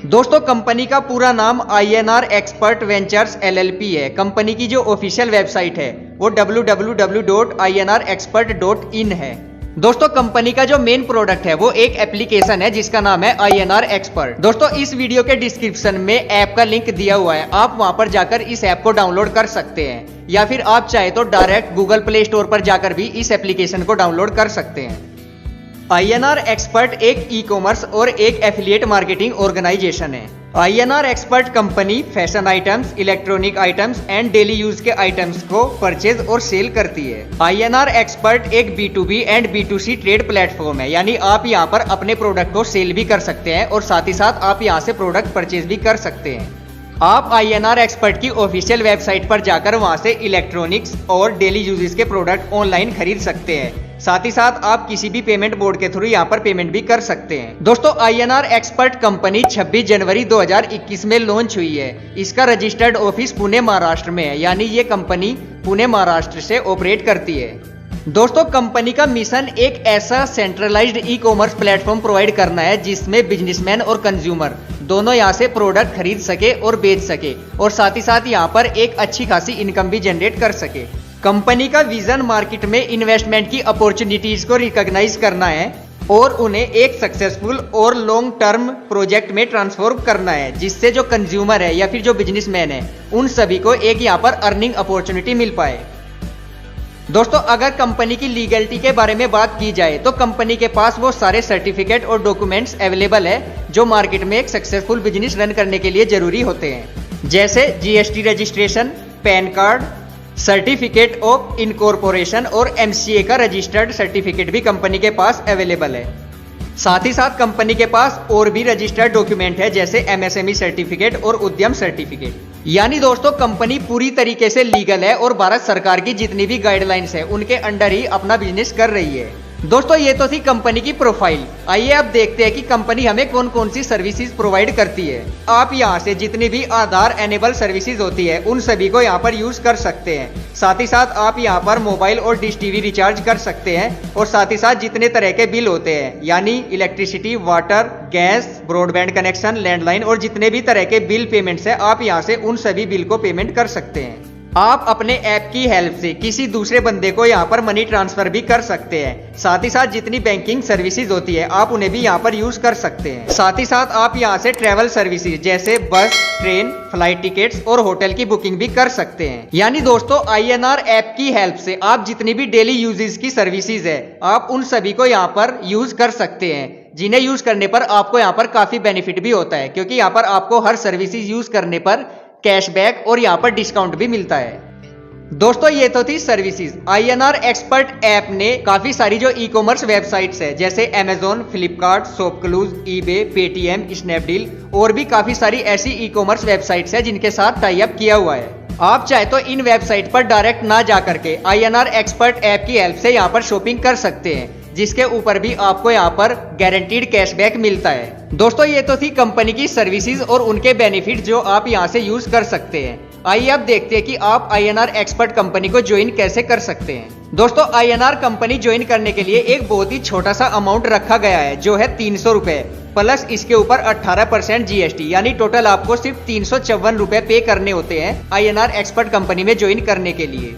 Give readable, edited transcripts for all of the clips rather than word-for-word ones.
दोस्तों कंपनी का पूरा नाम INR एक्सपर्ट वेंचर्स LLP है। कंपनी की जो ऑफिशियल वेबसाइट है वो www.inrexpert.in है। दोस्तों कंपनी का जो मेन प्रोडक्ट है वो एक एप्लीकेशन है जिसका नाम है INR एक्सपर्ट। दोस्तों इस वीडियो के डिस्क्रिप्शन में ऐप का लिंक दिया हुआ है, आप वहां पर जाकर इस ऐप को डाउनलोड कर सकते हैं, या फिर आप चाहे तो डायरेक्ट गूगल प्ले स्टोर पर जाकर भी इस एप्लीकेशन को डाउनलोड कर सकते हैं। INR एक्सपर्ट एक ई कॉमर्स और एक एफिलिएट मार्केटिंग ऑर्गेनाइजेशन है। INR expert company fashion items, electronic items and daily use के आइटम्स को परचेज और सेल करती है। INR एक्सपर्ट एक B2B and B2C trade platform है, यानी आप यहाँ पर अपने प्रोडक्ट को सेल भी कर सकते हैं और साथ ही साथ आप यहाँ से प्रोडक्ट परचेज भी कर सकते हैं। आप INR एक्सपर्ट की ऑफिशियल वेबसाइट पर जाकर वहां से इलेक्ट्रॉनिक्स और डेली यूजेस के प्रोडक्ट ऑनलाइन खरीद सकते हैं। साथ ही साथ आप किसी भी पेमेंट बोर्ड के थ्रू यहाँ पर पेमेंट भी कर सकते हैं। दोस्तों INR एक्सपर्ट कंपनी 26 जनवरी 2021 में लॉन्च हुई है। इसका रजिस्टर्ड ऑफिस पुणे महाराष्ट्र में है, यानी ये कंपनी पुणे महाराष्ट्र से ऑपरेट करती है। दोस्तों कंपनी का मिशन एक ऐसा centralised e commerce platform provide करना है जिसमें बिजनेसमैन और कंज्यूमर दोनों यहाँ से प्रोडक्ट खरीद सके और बेच सके, और साथ ही साथ यहाँ पर एक अच्छी खासी इनकम भी जनरेट कर सके। कंपनी का विजन मार्केट में इन्वेस्टमेंट की अपॉर्चुनिटीज को रिकॉग्नाइज करना है और उन्हें एक सक्सेसफुल और लॉन्ग टर्म प्रोजेक्ट में ट्रांसफॉर्म करना है, जिससे जो कंज्यूमर है या फिर जो बिजनेसमैन है उन सभी को एक यहाँ पर अर्निंग अपॉर्चुनिटी मिल पाए। दोस्तों अगर कंपनी की लीगलिटी के बारे में बात की जाए तो कंपनी के पास वो सारे सर्टिफिकेट और डॉक्यूमेंट्स अवेलेबल है जो मार्केट में एक सक्सेसफुल बिजनेस रन करने के लिए जरूरी होते हैं, जैसे GST registration, pan card, certificate of incorporation और MCA का रजिस्टर्ड सर्टिफिकेट भी कंपनी के पास अवेलेबल है। साथ ही साथ कंपनी के पास और भी रजिस्टर्ड डॉक्यूमेंट है जैसे MSME सर्टिफिकेट और उद्यम सर्टिफिकेट। यानी दोस्तों कंपनी पूरी तरीके से लीगल है और भारत सरकार की जितनी भी गाइडलाइंस है उनके अंडर ही अपना बिजनेस कर रही है। दोस्तों ये तो थी कंपनी की प्रोफाइल। आइए अब देखते हैं कि कंपनी हमें कौन कौन सी सर्विसेज प्रोवाइड करती है। आप यहाँ से जितनी भी आधार एनेबल सर्विसेज होती है उन सभी को यहाँ पर यूज कर सकते हैं। साथ ही साथ आप यहाँ पर मोबाइल और डिश टीवी रिचार्ज कर सकते हैं, और साथ ही साथ जितने तरह के बिल होते हैं यानी electricity, water, gas, broadband connection, landline और जितने भी तरह के बिल पेमेंट्स है आप यहाँ से उन सभी बिल को पेमेंट कर सकते हैं। आप अपने ऐप की हेल्प से किसी दूसरे बंदे को यहाँ पर मनी ट्रांसफर भी कर सकते हैं। साथ ही साथ जितनी बैंकिंग सर्विसेज होती है आप उन्हें भी यहाँ पर यूज कर सकते हैं। साथ ही साथ आप यहाँ से ट्रैवल सर्विसेज जैसे बस, ट्रेन, फ्लाइट टिकट्स और होटल की बुकिंग भी कर सकते हैं। यानी दोस्तों INR ऐप की हेल्प से आप जितनी भी डेली यूजेस की सर्विसेज है आप उन सभी को यहाँ पर यूज कर सकते हैं, जिन्हें यूज करने पर आपको यहाँ पर काफी बेनिफिट भी होता है, क्योंकि यहाँ पर आपको हर सर्विसेज यूज करने पर कैशबैक और यहाँ पर डिस्काउंट भी मिलता है। दोस्तों ये तो थी सर्विसेज। INR एक्सपर्ट ऐप ने काफी सारी जो ई कॉमर्स वेबसाइट्स है जैसे Amazon, Flipkart, ShopClues, eBay, Paytm, Snapdeal और भी काफी सारी ऐसी ई कॉमर्स वेबसाइट्स है जिनके साथ टाई अप किया हुआ है। आप चाहे तो इन वेबसाइट पर डायरेक्ट ना जा करके INR एक्सपर्ट ऐप की हेल्प से यहाँ पर शॉपिंग कर सकते हैं, जिसके ऊपर भी आपको यहाँ पर गारंटीड कैशबैक मिलता है। दोस्तों ये तो थी कंपनी की सर्विसेज और उनके बेनिफिट जो आप यहाँ से यूज कर सकते हैं। आइए अब देखते हैं कि आप INR एक्सपर्ट कंपनी को ज्वाइन कैसे कर सकते हैं। दोस्तों INR कंपनी ज्वाइन करने के लिए एक बहुत ही छोटा सा अमाउंट रखा गया है जो है 300 रुपए प्लस इसके ऊपर 18% GST, यानी टोटल आपको सिर्फ 354 रुपए पे करने होते हैं INR एक्सपर्ट कंपनी में ज्वाइन करने के लिए।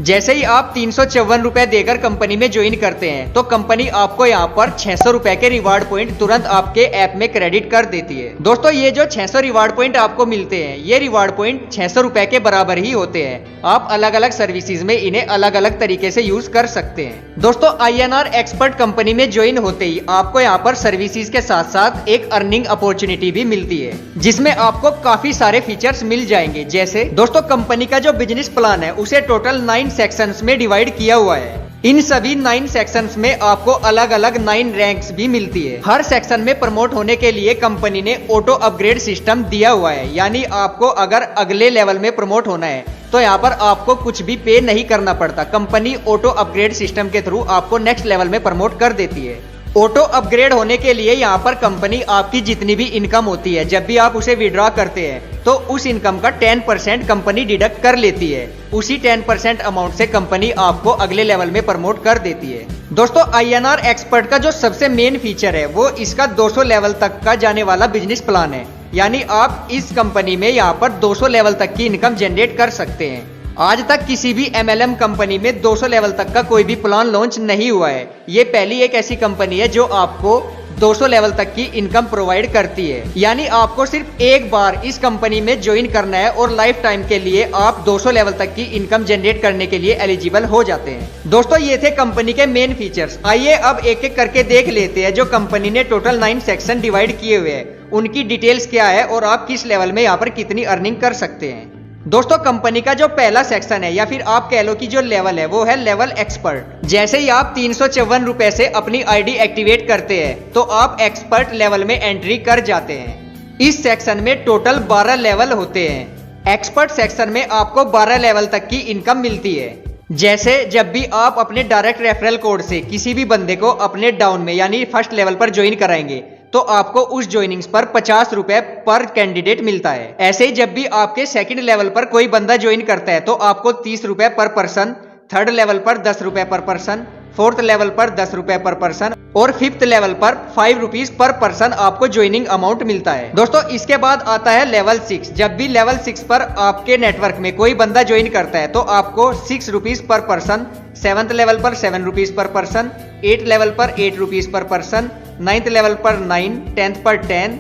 जैसे ही आप 354 रुपए देकर कंपनी में ज्वाइन करते हैं तो कंपनी आपको यहाँ पर 600 रुपए के रिवार्ड पॉइंट तुरंत आपके ऐप में क्रेडिट कर देती है। दोस्तों ये जो 600 रिवार्ड पॉइंट आपको मिलते हैं ये रिवार्ड पॉइंट 600 रुपए के बराबर ही होते हैं। आप अलग अलग सर्विसेज में इन्हें अलग अलग तरीके से यूज कर सकते हैं। दोस्तों INR एक्सपर्ट कंपनी में ज्वाइन होते ही आपको यहाँ पर सर्विसेज के साथ साथ एक अर्निंग अपॉर्चुनिटी भी मिलती है, जिसमें आपको काफी सारे फीचर्स मिल जाएंगे। जैसे दोस्तों कंपनी का जो बिजनेस प्लान है उसे टोटल 9 सेक्शंस में डिवाइड किया हुआ है। इन सभी 9 सेक्शंस में आपको अलग अलग 9 रैंक्स भी मिलती है। हर सेक्शन में प्रमोट होने के लिए कंपनी ने ऑटो अपग्रेड सिस्टम दिया हुआ है, यानी आपको अगर अगले लेवल में प्रमोट होना है तो यहाँ पर आपको कुछ भी पे नहीं करना पड़ता। कंपनी ऑटो अपग्रेड सिस्टम के थ्रू आपको नेक्स्ट लेवल में प्रमोट कर देती है। ऑटो अपग्रेड होने के लिए यहाँ पर कंपनी आपकी जितनी भी इनकम होती है, जब भी आप उसे विड्रॉ करते हैं तो उस इनकम का 10% कंपनी डिडक्ट कर लेती है। उसी 10% अमाउंट से कंपनी आपको अगले लेवल में प्रमोट कर देती है। दोस्तों INR एक्सपर्ट का जो सबसे मेन फीचर है वो इसका 200 लेवल तक का जाने वाला बिजनेस प्लान है। यानी आप इस कंपनी में यहाँ पर 200 लेवल तक की इनकम जनरेट कर सकते हैं। आज तक किसी भी MLM कंपनी में 200 लेवल तक का कोई भी प्लान लॉन्च नहीं हुआ है। ये पहली एक ऐसी कंपनी है जो आपको 200 लेवल तक की इनकम प्रोवाइड करती है। यानी आपको सिर्फ एक बार इस कंपनी में ज्वाइन करना है और लाइफ टाइम के लिए आप 200 लेवल तक की इनकम जनरेट करने के लिए एलिजिबल हो जाते हैं। दोस्तों ये थे कंपनी के मेन फीचर्स। आइए अब एक एक करके देख लेते हैं जो कंपनी ने टोटल 9 सेक्शन डिवाइड किए हुए हैं, उनकी डिटेल्स क्या है और आप किस लेवल में यहाँ पर कितनी अर्निंग कर सकते हैं। दोस्तों कंपनी का जो पहला सेक्शन है या फिर आप कह लो कि जो लेवल है वो है लेवल एक्सपर्ट। जैसे ही आप 354 रुपए से अपनी आईडी एक्टिवेट करते हैं तो आप एक्सपर्ट लेवल में एंट्री कर जाते हैं। इस सेक्शन में टोटल 12 लेवल होते हैं। एक्सपर्ट सेक्शन में आपको 12 लेवल तक की इनकम मिलती है। जैसे जब भी आप अपने डायरेक्ट रेफरल कोड से किसी भी बंदे को अपने डाउन में यानी फर्स्ट लेवल पर ज्वाइन कराएंगे तो आपको उस ज्वाइनिंग्स पर 50 रुपए पर कैंडिडेट मिलता है। ऐसे ही जब भी आपके सेकंड लेवल पर कोई बंदा ज्वाइन करता है तो आपको 30 रुपए पर पर्सन, थर्ड लेवल पर 10 रुपए पर पर्सन, फोर्थ लेवल पर 10 रुपए पर पर्सन और फिफ्थ लेवल पर 5 रुपीज पर पर्सन आपको ज्वाइनिंग अमाउंट मिलता है। दोस्तों इसके बाद आता है लेवल 6। जब भी लेवल 6 पर आपके नेटवर्क में कोई बंदा ज्वाइन करता है तो आपको 6 rupees per person, 7th level पर 7 rupees per person, 8th level पर 8 rupees per person, 9th level पर 9, 10th पर 10,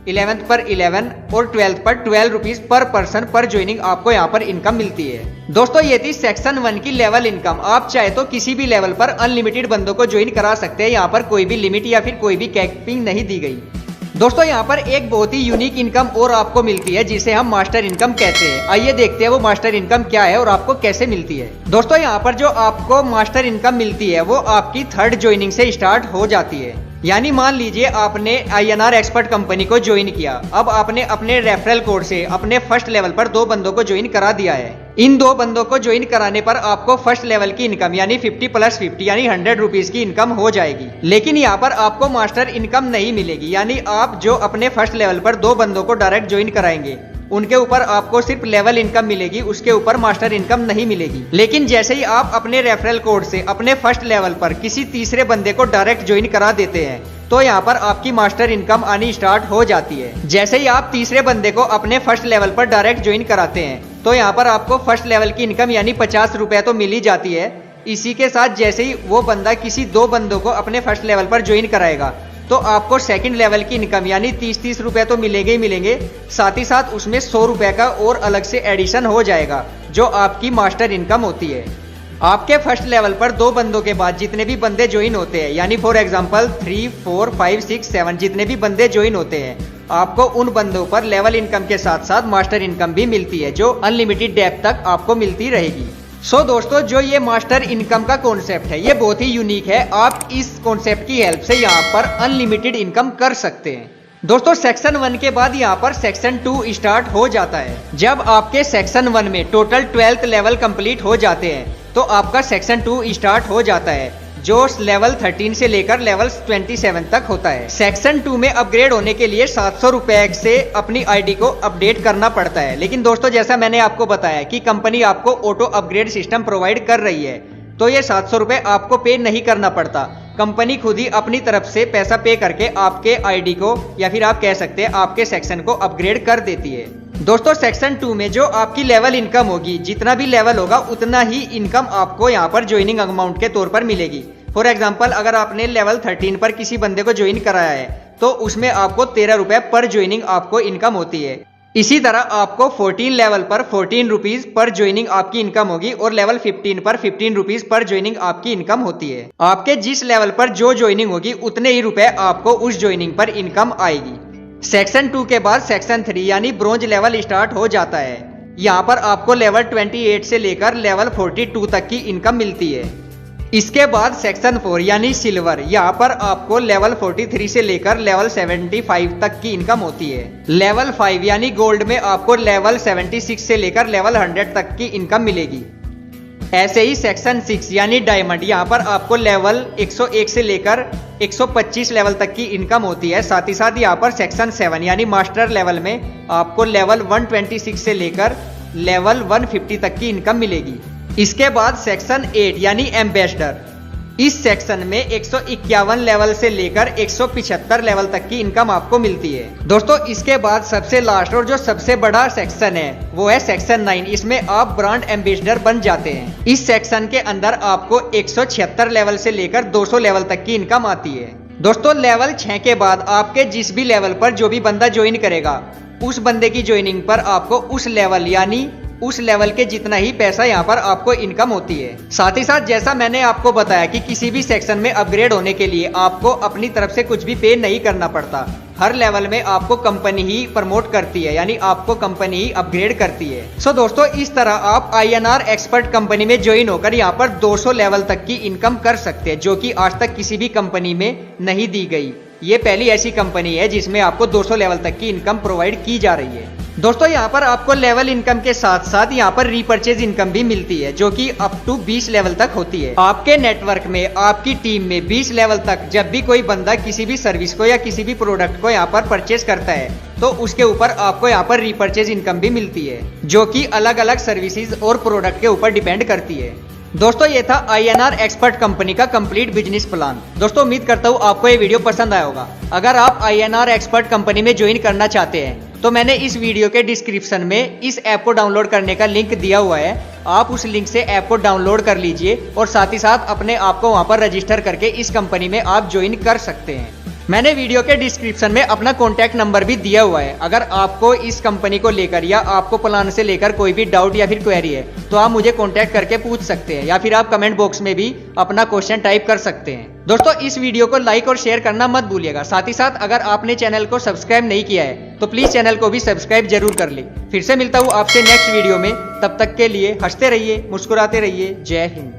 11th पर 11 और 12th पर 12 रुपीज पर पर्सन पर ज्वाइनिंग आपको यहाँ पर इनकम मिलती है। दोस्तों ये थी सेक्शन 1 की लेवल इनकम। आप चाहे तो किसी भी लेवल पर अनलिमिटेड बंदों को ज्वाइन करा सकते हैं। यहाँ पर कोई भी लिमिट या फिर कोई भी कैपिंग नहीं दी गई। दोस्तों यहाँ पर एक बहुत ही यूनिक इनकम और आपको मिलती है जिसे हम मास्टर इनकम कहते हैं। आइए देखते हैं वो मास्टर इनकम क्या है और आपको कैसे मिलती है। दोस्तों यहाँ पर जो आपको मास्टर इनकम मिलती है वो आपकी थर्ड ज्वाइनिंग से स्टार्ट हो जाती है। यानी मान लीजिए आपने INR एक्सपर्ट कंपनी को ज्वाइन किया। अब आपने अपने रेफरल कोड से अपने फर्स्ट लेवल पर 2 बंदों को ज्वाइन करा दिया है। इन 2 बंदों को ज्वाइन कराने पर आपको फर्स्ट लेवल की इनकम यानी 50 + 50 यानी 100 रुपीज की इनकम हो जाएगी। लेकिन यहाँ पर आपको मास्टर इनकम नहीं मिलेगी। यानी आप जो अपने फर्स्ट लेवल पर 2 बंदों को डायरेक्ट ज्वाइन कराएंगे उनके ऊपर आपको सिर्फ लेवल इनकम मिलेगी, उसके ऊपर मास्टर इनकम नहीं मिलेगी। लेकिन जैसे ही आप अपने रेफरल कोड से अपने फर्स्ट लेवल पर किसी तीसरे बंदे को डायरेक्ट ज्वाइन करा देते हैं तो यहाँ पर आपकी मास्टर इनकम आनी स्टार्ट हो जाती है। जैसे ही आप तीसरे बंदे को अपने फर्स्ट लेवल पर डायरेक्ट ज्वाइन कराते हैं तो यहाँ पर आपको फर्स्ट लेवल की इनकम यानी 50 रुपए तो मिल ही जाती है। इसी के साथ जैसे ही वो बंदा किसी 2 बंदों को अपने फर्स्ट लेवल पर ज्वाइन कराएगा तो आपको सेकंड लेवल की इनकम यानी 30 रुपए तो मिलेंगे ही मिलेंगे। साथ ही साथ उसमें 100 रुपए का और अलग से एडिशन हो जाएगा जो आपकी मास्टर इनकम होती है। आपके फर्स्ट लेवल पर 2 बंदों के बाद जितने भी बंदे ज्वाइन होते हैं यानी फॉर एग्जांपल 3, 4, 5, 6, 7 जितने भी बंदे ज्वाइन होते हैं आपको उन बंदों पर लेवल इनकम के साथ साथ मास्टर इनकम भी मिलती है जो अनलिमिटेड डेप्थ तक आपको मिलती रहेगी। सो दोस्तों जो ये मास्टर इनकम का कॉन्सेप्ट है ये बहुत ही यूनिक है। आप इस कॉन्सेप्ट की हेल्प से यहाँ पर अनलिमिटेड इनकम कर सकते हैं। दोस्तों सेक्शन 1 के बाद यहाँ पर सेक्शन 2 स्टार्ट हो जाता है। जब आपके सेक्शन 1 में टोटल 12th लेवल कंप्लीट हो जाते हैं तो आपका सेक्शन 2 स्टार्ट हो जाता है जो लेवल 13 से लेकर लेवल 27 तक होता है। सेक्शन 2 में अपग्रेड होने के लिए 700 रुपए से अपनी आईडी को अपडेट करना पड़ता है। लेकिन दोस्तों जैसा मैंने आपको बताया कि कंपनी आपको ऑटो अपग्रेड सिस्टम प्रोवाइड कर रही है तो ये 700 रुपए आपको पे नहीं करना पड़ता। कंपनी खुद ही अपनी तरफ से पैसा पे करके आपके आईडी को या फिर आप कह सकते हैं आपके सेक्शन को अपग्रेड कर देती है। दोस्तों सेक्शन 2 में जो आपकी लेवल इनकम होगी जितना भी लेवल होगा उतना ही इनकम आपको यहाँ पर ज्वाइनिंग अमाउंट के तौर पर मिलेगी। फॉर एग्जांपल अगर आपने लेवल 13 पर किसी बंदे को ज्वाइन कराया है तो उसमें आपको 13 रुपए पर ज्वाइनिंग आपको इनकम होती है। इसी तरह आपको 14 लेवल पर 14 रुपीज पर ज्वाइनिंग आपकी इनकम होगी और लेवल 15 पर 15 रुपीज पर ज्वाइनिंग आपकी इनकम होती है। आपके जिस लेवल पर जो ज्वाइनिंग होगी उतने ही रुपए आपको उस ज्वाइनिंग पर इनकम आएगी। सेक्शन 2 के बाद सेक्शन 3 यानी ब्रोंज लेवल स्टार्ट हो जाता है। यहाँ पर आपको लेवल 28 से लेकर लेवल 42 तक की इनकम मिलती है। इसके बाद सेक्शन 4 यानी सिल्वर, यहाँ पर आपको लेवल 43 से लेकर लेवल 75 तक की इनकम होती है। लेवल 5 यानी गोल्ड में आपको लेवल 76 से लेकर लेवल 100 तक की इनकम मिलेगी। ऐसे ही सेक्शन 6 यानी डायमंड, यहाँ पर आपको लेवल 101 से लेकर 125 लेवल तक की इनकम होती है। साथ ही साथ यहाँ पर सेक्शन 7 यानी मास्टर लेवल में आपको लेवल 126 से लेकर लेवल 150 तक की इनकम मिलेगी। इसके बाद सेक्शन 8 यानी एम्बेसडर, इस सेक्शन में 151 लेवल से लेकर 175 लेवल तक की इनकम आपको मिलती है। दोस्तों इसके बाद सबसे लास्ट और जो सबसे बड़ा सेक्शन है वो है सेक्शन 9। इसमें आप ब्रांड एम्बेसडर बन जाते हैं। इस सेक्शन के अंदर आपको 176 लेवल से लेकर 200 लेवल तक की इनकम आती है। दोस्तों लेवल 6 के बाद आपके जिस भी लेवल पर जो भी बंदा ज्वाइन करेगा, उस बंदे की ज्वाइनिंग पर आपको उस लेवल यानी उस लेवल के जितना ही पैसा यहाँ पर आपको इनकम होती है। साथ ही साथ जैसा मैंने आपको बताया कि किसी भी सेक्शन में अपग्रेड होने के लिए आपको अपनी तरफ से कुछ भी पे नहीं करना पड़ता। हर लेवल में आपको कंपनी ही प्रमोट करती है, यानी आपको कंपनी ही अपग्रेड करती है। सो दोस्तों इस तरह आप INR एक्सपर्ट कंपनी में ज्वाइन होकर यहाँ पर 200 लेवल तक की इनकम कर सकते हैं, जो कि आज तक किसी भी कंपनी में नहीं दी गई। ये पहली ऐसी कंपनी है जिसमें आपको 200 लेवल तक की इनकम प्रोवाइड की जा रही है। दोस्तों यहाँ पर आपको लेवल इनकम के साथ साथ यहाँ पर रीपर्चेज इनकम भी मिलती है, जो कि अप टू 20 लेवल तक होती है। आपके नेटवर्क में, आपकी टीम में 20 लेवल तक जब भी कोई बंदा किसी भी सर्विस को या किसी भी प्रोडक्ट को यहाँ पर परचेज करता है, तो उसके ऊपर आपको यहाँ पर रीपर्चेज इनकम भी मिलती है, जो कि अलग अलग सर्विसेज और प्रोडक्ट के ऊपर डिपेंड करती है। दोस्तों ये था INR एक्सपर्ट कंपनी का कंप्लीट बिजनेस प्लान। दोस्तों उम्मीद करता हूँ आपको ये वीडियो पसंद आया होगा। अगर आप INR एक्सपर्ट कंपनी में ज्वाइन करना चाहते हैं तो मैंने इस वीडियो के डिस्क्रिप्शन में इस ऐप को डाउनलोड करने का लिंक दिया हुआ है। आप उस लिंक से ऐप को डाउनलोड कर लीजिए और साथ ही साथ अपने आप को वहां पर रजिस्टर करके इस कंपनी में आप ज्वाइन कर सकते हैं। मैंने वीडियो के डिस्क्रिप्शन में अपना कॉन्टैक्ट नंबर भी दिया हुआ है। अगर आपको इस कंपनी को लेकर या आपको प्लान से लेकर कोई भी डाउट या फिर क्वेरी है तो आप मुझे कॉन्टैक्ट करके पूछ सकते हैं, या फिर आप कमेंट बॉक्स में भी अपना क्वेश्चन टाइप कर सकते हैं। दोस्तों इस वीडियो को लाइक और शेयर करना मत भूलिएगा। साथ ही साथ अगर आपने चैनल को सब्सक्राइब नहीं किया है तो प्लीज चैनल को भी सब्सक्राइब जरूर कर ले। फिर से मिलता हूँ आपसे नेक्स्ट वीडियो में, तब तक के लिए हंसते रहिए, मुस्कुराते रहिए। जय हिंद।